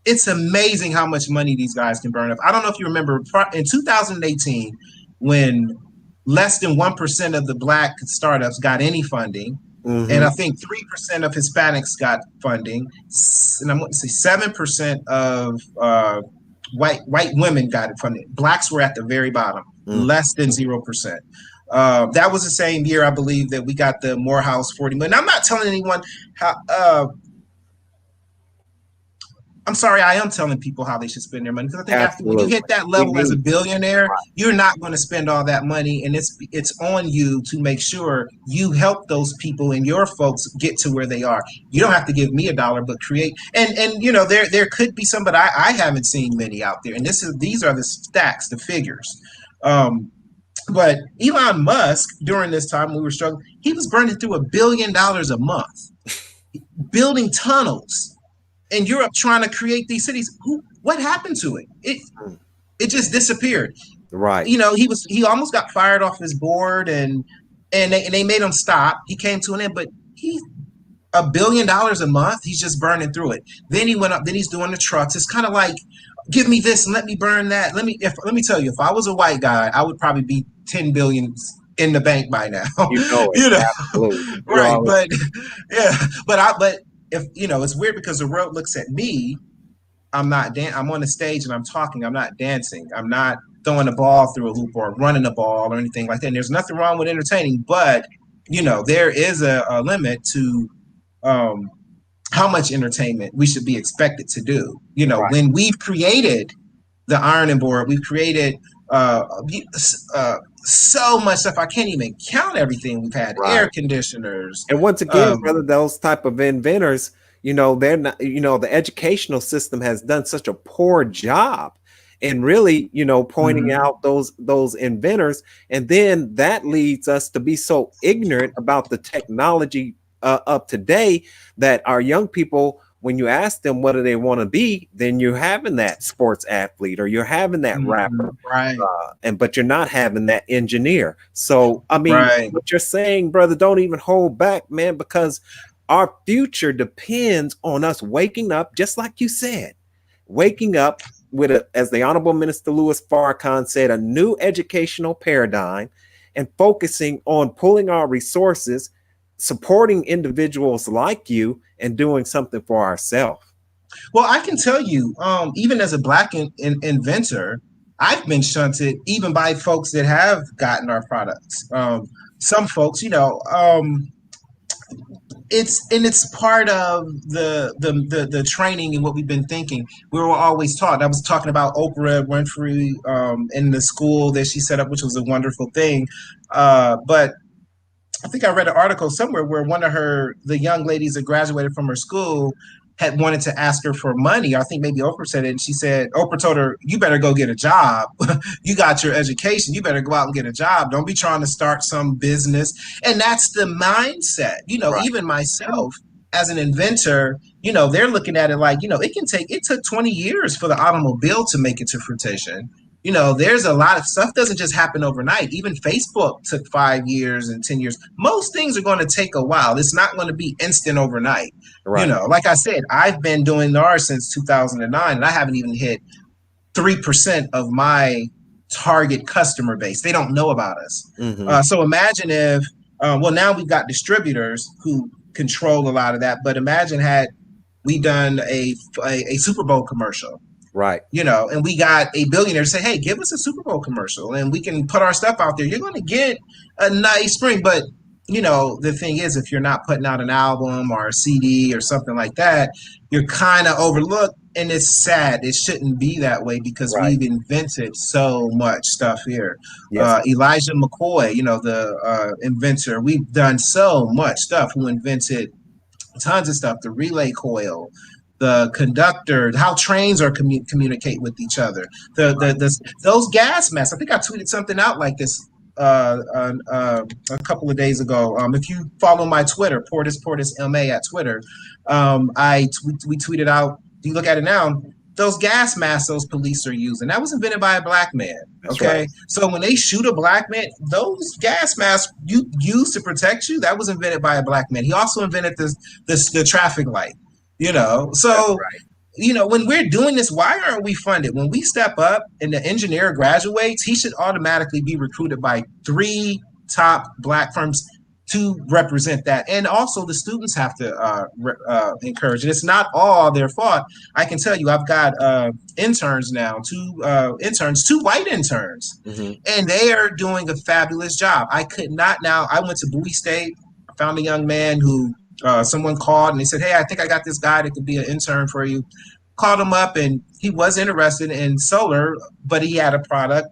it's amazing how much money these guys can burn up. I don't know if you remember in 2018 when less than 1% of the Black startups got any funding. And Mm-hmm. I think 3% of Hispanics got funding, and I'm going to say 7% of white women got it funding. Blacks were at the very bottom, Mm. less than 0%. That was the same year, I believe, that we got the Morehouse 40 million. I'm not telling anyone how I'm sorry, I am telling people how they should spend their money because I think after when you hit Absolutely. that We level as a need billionaire, you're not going to spend all that money, and it's on you to make sure you help those people and your folks get to where they are. You don't have to give me a dollar, but create and you know there could be some, but I haven't seen many out there, and these are the stacks, the figures. Um, but Elon Musk during this time we were struggling, he was burning through $1 billion a month building tunnels in Europe trying to create these cities. What happened to it? mm, It just disappeared. right, You know, he almost got fired off his board, and they made him stop. He came to an end, but he $1 billion a month. He's just burning through it. Then he went up. Then he's doing the trucks. It's kind of like, give me this and let me burn that. Let me tell you, if I was a white guy, I would probably be 10 billion in the bank by now. you know it. You know, Absolutely. You right? already But yeah, but if you know, it's weird because the world looks at me. I'm on the stage and I'm talking. I'm not dancing. I'm not throwing the ball through a hoop or running the ball or anything like that. And there's nothing wrong with entertaining, but you know there is a limit to um, how much entertainment we should be expected to do. You know, right, when we've created the ironing board, we've created uh, so much stuff. I can't even count everything we've had. right. Air conditioners. And once again, brother, Um, those type of inventors, they're not, the educational system has done such a poor job in really, pointing mhm, out those inventors. And then that leads us to be so ignorant about the technology of today that our young people, when you ask them what do they want to be, then you're having that sports athlete or you're having that rapper, right, and but you're not having that engineer. So I mean, right. what you're saying, brother, don't even hold back, man, because our future depends on us waking up, just like you said, waking up with a, as the Honorable Minister Louis Farrakhan said, a new educational paradigm, and focusing on pulling our resources, supporting individuals like you, and doing something for ourselves. Well, I can tell you, even as a black inventor, I've been shunted even by folks that have gotten our products. Some folks, it's part of the training and what we've been thinking. We were always taught. I was talking about Oprah Winfrey in the school that she set up, which was a wonderful thing. But I think I read an article somewhere where one of the young ladies that graduated from her school had wanted to ask her for money. I think maybe Oprah said it, and she said Oprah told her, "You better go get a job. You got your education. You better go out and get a job. Don't be trying to start some business." And that's the mindset. You know, Right. even myself as an inventor, they're looking at it like, it took 20 years for the automobile to make it to fruition. There's a lot of stuff doesn't just happen overnight. Even Facebook took 5 years and 10 years. Most things are going to take a while. It's not going to be instant overnight. Right. Like I said, I've been doing NAR since 2009, and I haven't even hit 3% of my target customer base. They don't know about us. Mm-hmm. So imagine if, well, now we've got distributors who control a lot of that. But imagine had we done a Super Bowl commercial, Right. and we got a billionaire to say, hey, give us a Super Bowl commercial and we can put our stuff out there. You're going to get a nice spring. But, the thing is, if you're not putting out an album or a CD or something like that, you're kind of overlooked. And it's sad. It shouldn't be that way because Right. we've invented so much stuff here. Yes. Elijah McCoy, the inventor, we've done so much stuff. Who invented tons of stuff, the relay coil, the conductor, how trains are communicate with each other, those gas masks. I think I tweeted something out like this a couple of days ago. If you follow my Twitter, Portis MA at Twitter, we tweeted out. You look at it now. Those gas masks those police are using, that was invented by a black man. That's right. Okay, so when they shoot a black man, those gas masks you use to protect you, that was invented by a black man. He also invented the traffic light. That's So right. when we're doing this, why aren't we funded? When we step up and the engineer graduates, he should automatically be recruited by 3 top black firms to represent that. And also the students have to encourage it. It's not all their fault. I can tell you, I've got interns now, 2 white interns, Mm-hmm. and they are doing a fabulous job. I could not now, I went to Bowie State, found a young man who someone called and they said, hey, I think I got this guy that could be an intern for you. called him up, and he was interested in solar, but he had a product.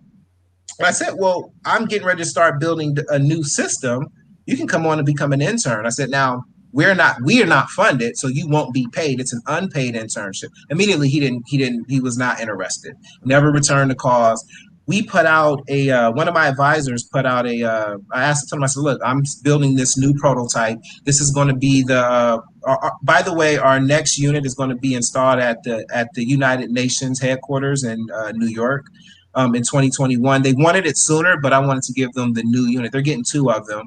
And I said, well, I'm getting ready to start building a new system. You can come on and become an intern. I said, now we are not funded, so you won't be paid. It's an unpaid internship. Immediately he was not interested. Never returned the calls. We put out a one of my advisors put out I asked him, I said, look, I'm building this new prototype. This is going to be by the way, our next unit is going to be installed at the United Nations headquarters in New York in 2021. They wanted it sooner, but I wanted to give them the new unit. They're getting two of them.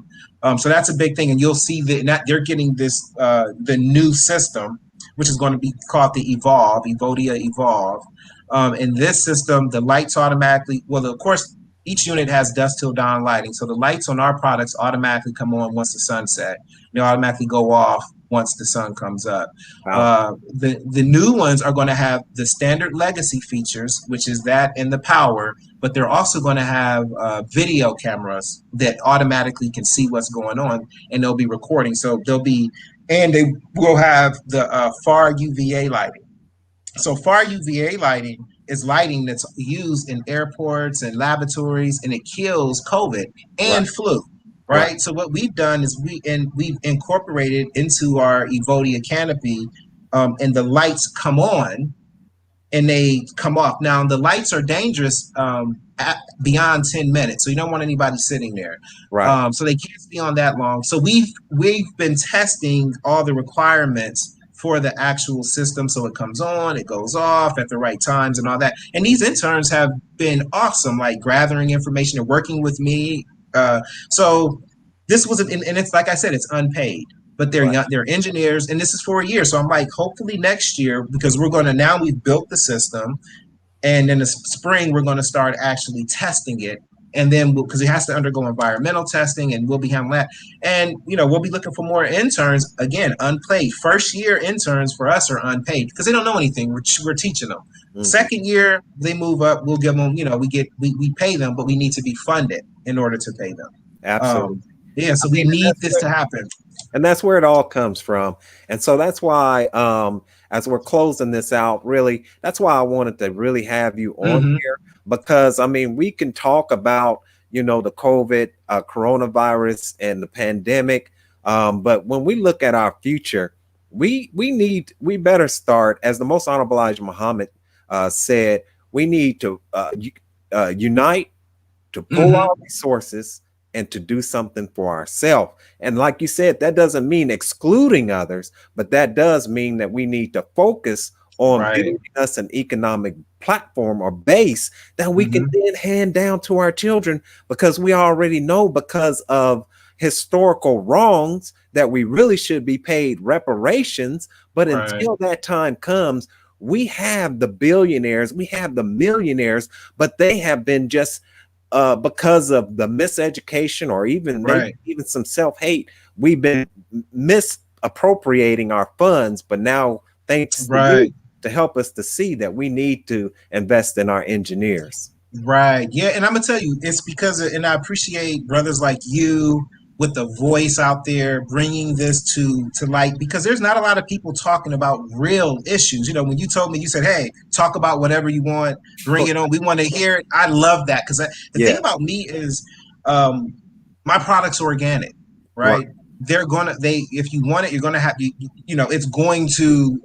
So that's a big thing. And you'll see that they're getting the new system, which is going to be called the Evodia Evolve. In this system, the lights automatically, well, of course, each unit has dusk till dawn lighting. So the lights on our products automatically come on once the sun set. They automatically go off once the sun comes up. Wow. The new ones are going to have the standard legacy features, which is that and the power, but they're also going to have video cameras that automatically can see what's going on, and they'll be recording. So they will have the far UVA lighting. So far UVA lighting is lighting that's used in airports and laboratories, and it kills COVID Right. and flu. Right. Right. So what we've done is we've incorporated into our Evodia canopy, and the lights come on and they come off. Now the lights are dangerous beyond 10 minutes, so you don't want anybody sitting there. Right. So they can't stay on that long. So we've been testing all the requirements for the actual system, so it comes on, it goes off at the right times, and all that. And these interns have been awesome, like gathering information and working with me. So this was, and it's like I said, it's unpaid, but Right. they're engineers, and this is for a year. So I'm like, hopefully next year, because now we've built the system, and in the spring we're going to start actually testing it, and then because it has to undergo environmental testing, and we'll be handling that, and we'll be looking for more interns, again, unpaid. First year interns for us are unpaid because they don't know anything. We're teaching them. Mhm. Second year they move up, we'll give them, we pay them, but we need to be funded in order to pay them. Absolutely. Yeah, I so we mean, and need that's this where to happen. it all comes from. And so that's why, as we're closing this out, really, that's why I wanted to really have you on Mm-hmm. here, because I mean, we can talk about, the COVID, coronavirus and the pandemic. But when we look at our future, we better start, as the Most Honorable Elijah Muhammad said, we need to unite, to pull Mm-hmm. our resources, and to do something for ourselves. And like you said, that doesn't mean excluding others, but that does mean that we need to focus on Right. building us an economic platform or base that we can Mm-hmm. then hand down to our children, because we already know, because of historical wrongs, that we really should be paid reparations. But Right. until that time comes, we have the billionaires, we have the millionaires, but they have been just because of the miseducation, or even maybe Right. even some self-hate, we've been misappropriating our funds. But now, thanks to you Right. to help us to see that we need to invest in our engineers. Right. Yeah. And I'm gonna tell you, it's because and I appreciate brothers like you with the voice out there bringing this to light, because there's not a lot of people talking about real issues. When you told me, you said, "Hey, talk about whatever you want, bring it on. We want to hear it." I love that, because the thing Yeah. about me is, um, my product's organic, Right. right? If you want it, you're gonna have it's going to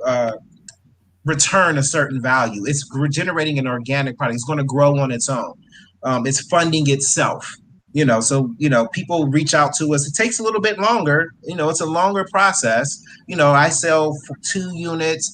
return a certain value. It's generating an organic product. It's going to grow on its own. It's funding itself. So people reach out to us. It takes a little bit longer. It's a longer process. I sell 2 units,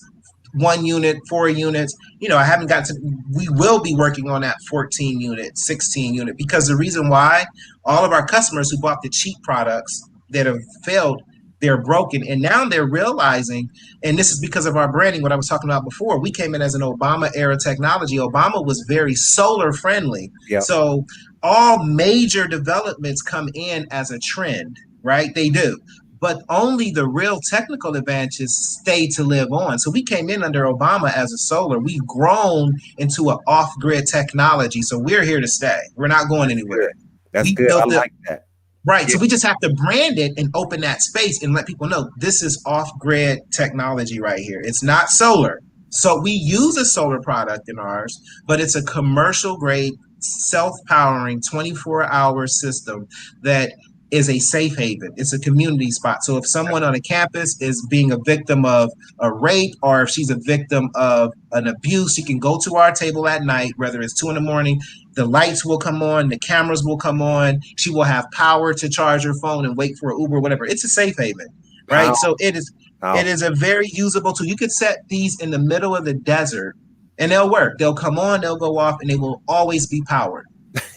1 unit, 4 units. I haven't got to. We will be working on that 14 unit, 16 unit, because the reason why, all of our customers who bought the cheap products that have failed, they're broken, and now they're realizing, and this is because of our branding. What I was talking about before, we came in as an Obama era technology. Obama was very solar friendly, Yep. so all major developments come in as a trend, right? They do, but only the real technical advantages stay to live on. So we came in under Obama as a solar. We've grown into an off-grid technology, so we're here to stay. We're not going That's anywhere. good. That's We good. I built it like that. right. Yeah. So we just have to brand it and open that space and let people know this is off-grid technology right here. It's not solar. So we use a solar product in ours, but it's a commercial grade, self-powering 24-hour system that is a safe haven. It's a community spot. So if someone on a campus is being a victim of a rape or if she's a victim of an abuse, she can go to our table at night, whether it's 2 in the morning, the lights will come on, the cameras will come on, she will have power to charge her phone and wait for an Uber, whatever. It's a safe haven, right? Powerful, So it is powerful. a very usable tool. You could set these in the middle of the desert and they'll work. They'll come on, they'll go off, and they will always be powered.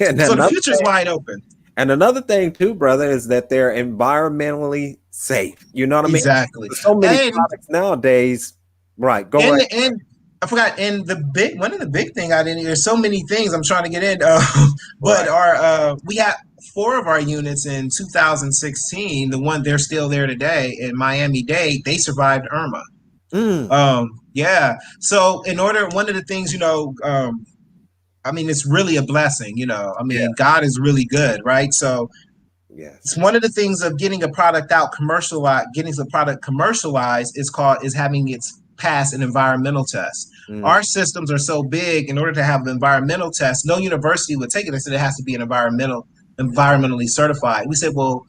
And So the another future is wide open. And another thing too, brother, is that they're environmentally safe. You know what I mean? Exactly. There's so many And products nowadays. Right. Go and right. and I forgot. And the big one of the big thing I didn't. There's so many things I'm trying to get in. But Right. our we had four of our units in 2016. The one they're still there today in Miami-Dade. They survived Irma. Mm, Yeah. So in order, one of the things I mean, it's really a blessing. I yeah. mean, God is really good, right? So it's Yes. one of the things of getting a product out commercialized, getting the product commercialized is having its pass an environmental test. Mm, Our systems are so big, in order to have an environmental test, no university would take it. They said it has to be environmentally certified. We said, well,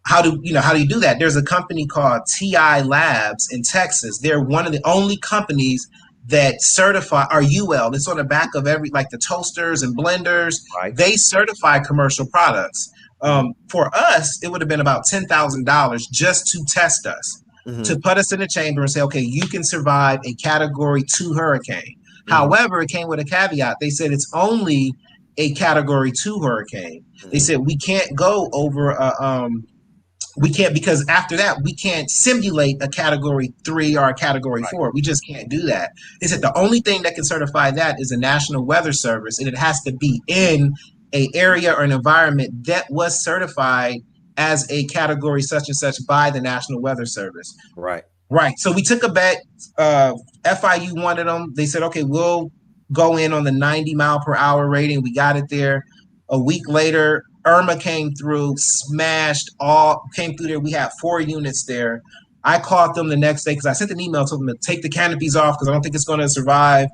how do you do that? There's a company called TI Labs in Texas. They're one of the only companies that certify our UL. It's on the back of every, like the toasters and blenders. right. They certify commercial products. Mm, For us, it would have been about $10,000 just to test us, to hmm. put us in the chamber and say, okay, you can survive a Category 2 hurricane. Hmm. However, it came with a caveat. They said it's only a Category 2 hurricane. They Hmm. said we can't go over we can't, because after that we can't simulate a Category 3 or a category Right. 4. We just can't do that. They said the only thing that can certify that is the National Weather Service, and it has to be in a area or an environment that was certified as a category such and such by the National Weather Service. Right. Right. So we took a bet. FIU wanted them. They said, okay, we'll go in on the 90-mile-per-hour rating. We got it there. A week later, Irma came through, smashed all, came through there. We had 4 units there. I called them the next day because I sent an email to them to take the canopies off because I don't think it's going to survive.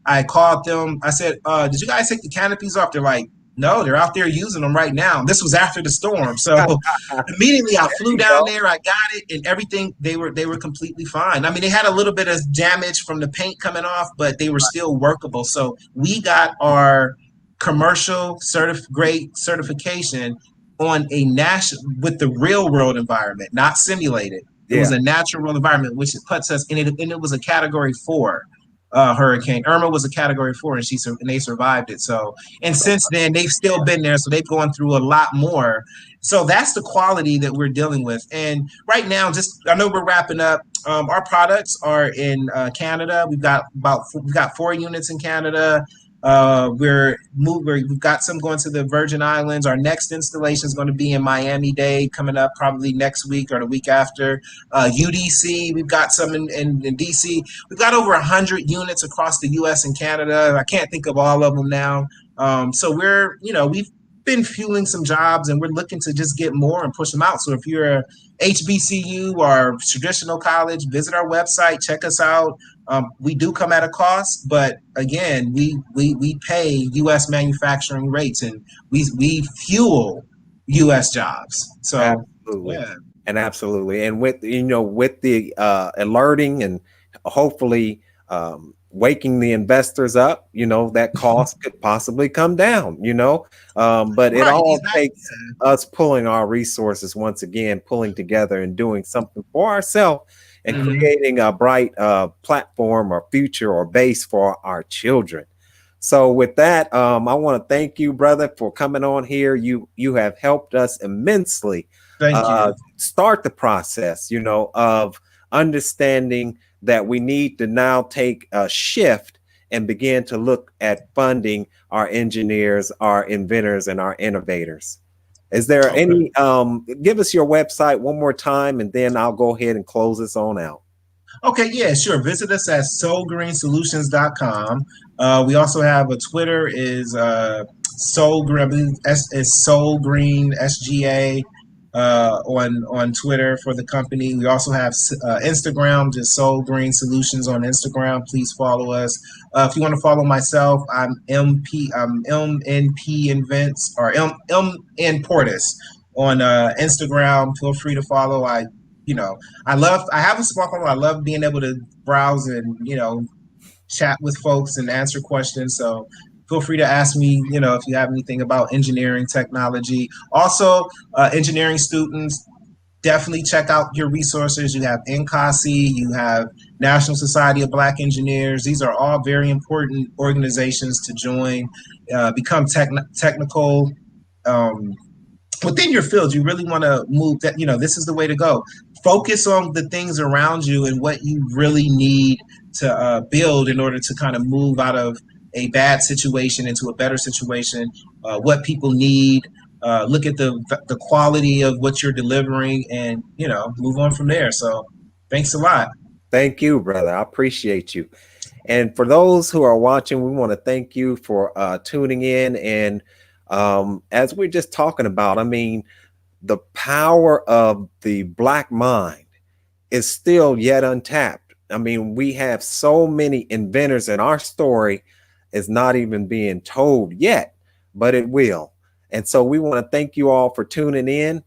I called them. I said, did you guys take the canopies off? They're like, no, they're out there using them right now. This was after the storm. So There immediately I flew you down go. there, I got it, and everything, they were completely fine. I mean, they had a little bit of damage from the paint coming off, but they were still workable. So we got our commercial grade certification on a national, with the real world environment, not simulated. It was Yeah. a natural world environment, which puts us in it, and it was a Category 4 hurricane. Irma was a Category 4, and they survived it. So, and So since then they've still been there, so they've gone through a lot more. So that's the quality that we're dealing with. And right now, just, I know we're wrapping up. Our products are in Canada. We've got 4 units in Canada. We've got some going to the Virgin Islands. Our next installation is going to be in Miami-Dade coming up probably next week or the week after. UDC, we've got some in DC. We've got over 100 units across the U.S. and Canada. I can't think of all of them now. So we've been fueling some jobs, and we're looking to just get more and push them out. So if you're a HBCU or traditional college, visit our website, check us out. We do come at a cost, but again, we pay U.S. manufacturing rates, and we fuel U.S. jobs. So absolutely. yeah, And with with the alerting and hopefully waking the investors up, that cost could possibly come down, but it right, all exactly. takes us pulling our resources once again, pulling together and doing something for ourselves and Mm-hmm. creating a bright platform or future or base for our children. So with that, I want to thank you, brother, for coming on here. You have helped us immensely Thank you. start the process, of understanding that we need to now take a shift and begin to look at funding our engineers, our inventors, and our innovators. Is there Okay. any, give us your website one more time, and then I'll go ahead and close this on out. Okay, yeah, sure. Visit us at soulgreensolutions.com. We also have a Twitter is Soul Green, is Soul Green SGA. on Twitter for the company. We also have Instagram, just Soul Green Solutions on Instagram. Please follow us. If you want to follow myself, I'm MNP Invents or MN Portis on Instagram. Feel free to follow. I have a smartphone. I love being able to browse and chat with folks and answer questions. So feel free to ask me, if you have anything about engineering, technology. Also, engineering students, definitely check out your resources. You have NCOSI, you have National Society of Black Engineers. These are all very important organizations to join, become technical. Um, Within your field, you really want to move that, this is the way to go. Focus on the things around you and what you really need to build in order to kind of move out of a bad situation into a better situation. What people need, look at the quality of what you're delivering, and move on from there. So thanks a lot. Thank you, brother. I appreciate you. And for those who are watching, we want to thank you for tuning in. And as we're just talking about, I mean, the power of the Black mind is still yet untapped. I mean, we have so many inventors, and our story is not even being told yet, but it will. And so we want to thank you all for tuning in.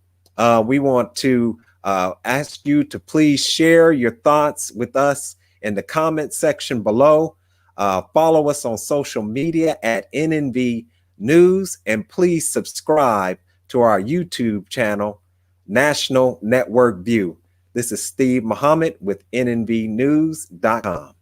We want to ask you to please share your thoughts with us in the comment section below. Follow us on social media at NNV News, and please subscribe to our YouTube channel, National Network View. This is Steve Muhammad with nnvnews.com.